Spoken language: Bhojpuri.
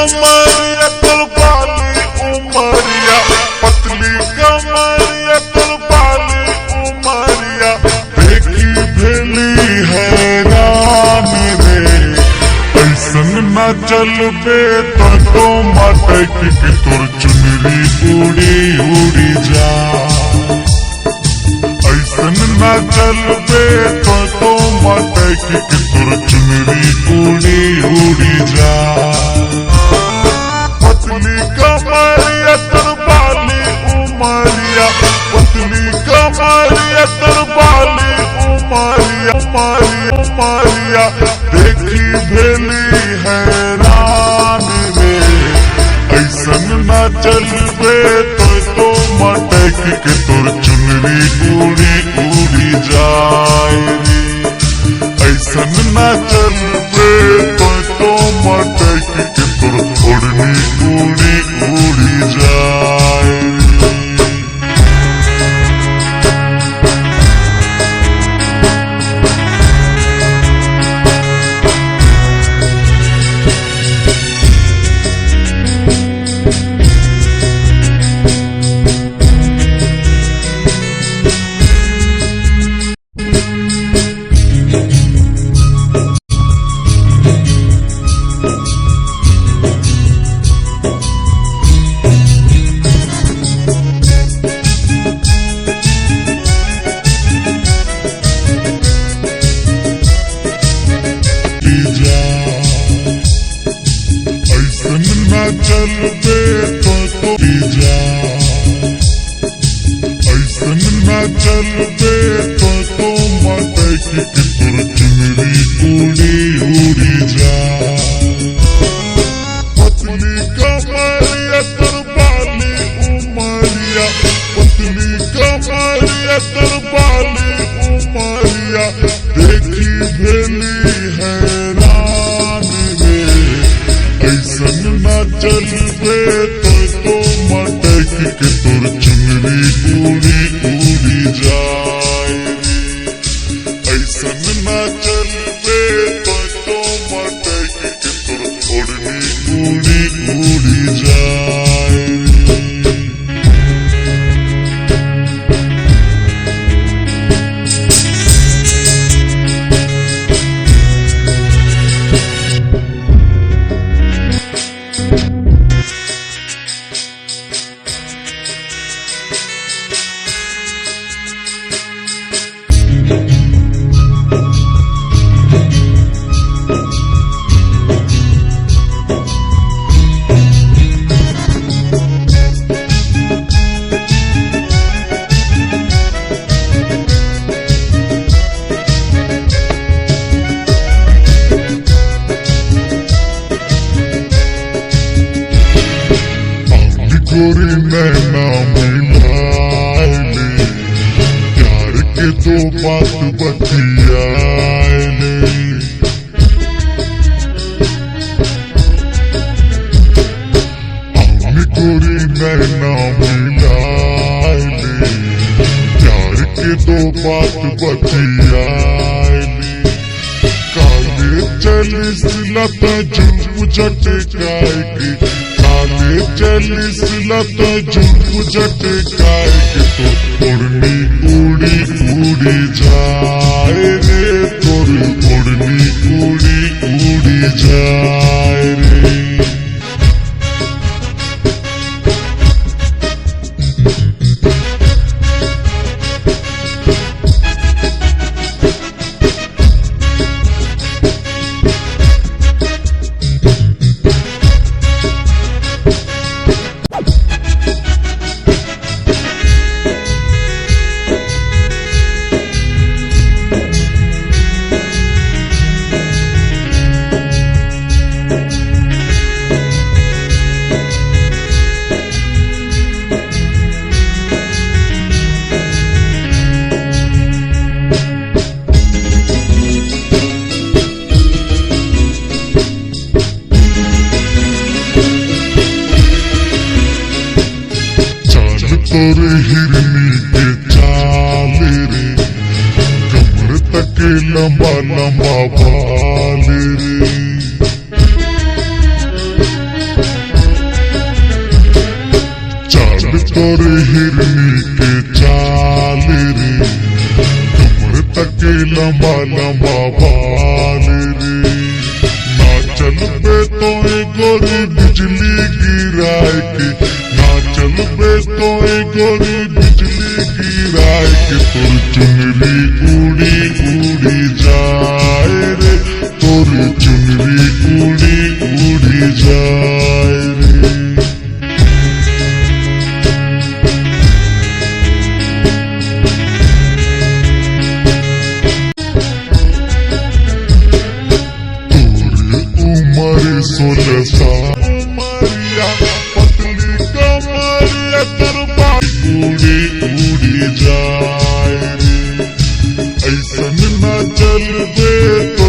कमरिया कुर्बानी उमरिया, पतली कमरिया कुर्बानी उमरिया, देखी भेली हैरान रे। ऐसन न चलबे तो मटक के तोर चुनरी उड़ी उड़ी जा। ऐसन न चलबे तो मटक के तोर चुनरी उड़ी उड़ी जा। पतली कमरिया कुर्बानी उमरिया, पतली कमरिया कुर्बानी उमरिया, उमरिया देखी भेली हैरान रे। ऐसन न चलबे तो मटक के तोर चुनरी उड़ी उड़ी जाए रे। ऐसन न चलबे तो मटक के तोर ओढ़नी उड़ी उड़ी जाए रे। चलबे तो जा, ऐसन न चलबे तो मटक के तोर चुनरी उड़ी उड़ी जा। पतली कमरिया कुर्बानी उमरिया, पतली कमरिया कुर्बानी उमरिया, देखी भेली हैरान रे। ऐसन न चलबे तो मटक के तोर चुनरी उड़ी उड़ी जाए रे। ऐसन न चलबे तो मटक के तोर ओढ़नी उड़ी उड़ी जाए रे। गोरी नैना मिलाए, प्यार के दो बात बतियाए। गोरी नैना मिलाए, प्यार के दो बात बतियाए। काले चलिस लता जुल्म झटकाए के, काले चलिस लता जुल्म झटकाए के तो ओढ़नी उड़ी उड़ी जाए रे। तोर ओढ़नी उड़ी उड़ी जाए रे। लंबा लंबा बाल रे, ना चल बे तो गोरी बिजली गिराए के, ना चल बे तो गोरी बिजली गिराए के, तोर चुनरी उड़ी उड़ी जाए रे, तोर चुनरी उड़ी उड़ी जाए रे। उमर 16 साल उमरिया, पतली कमरिया, दरबार उड़ी उड़ी जाए रे, ऐसन न चल बे तो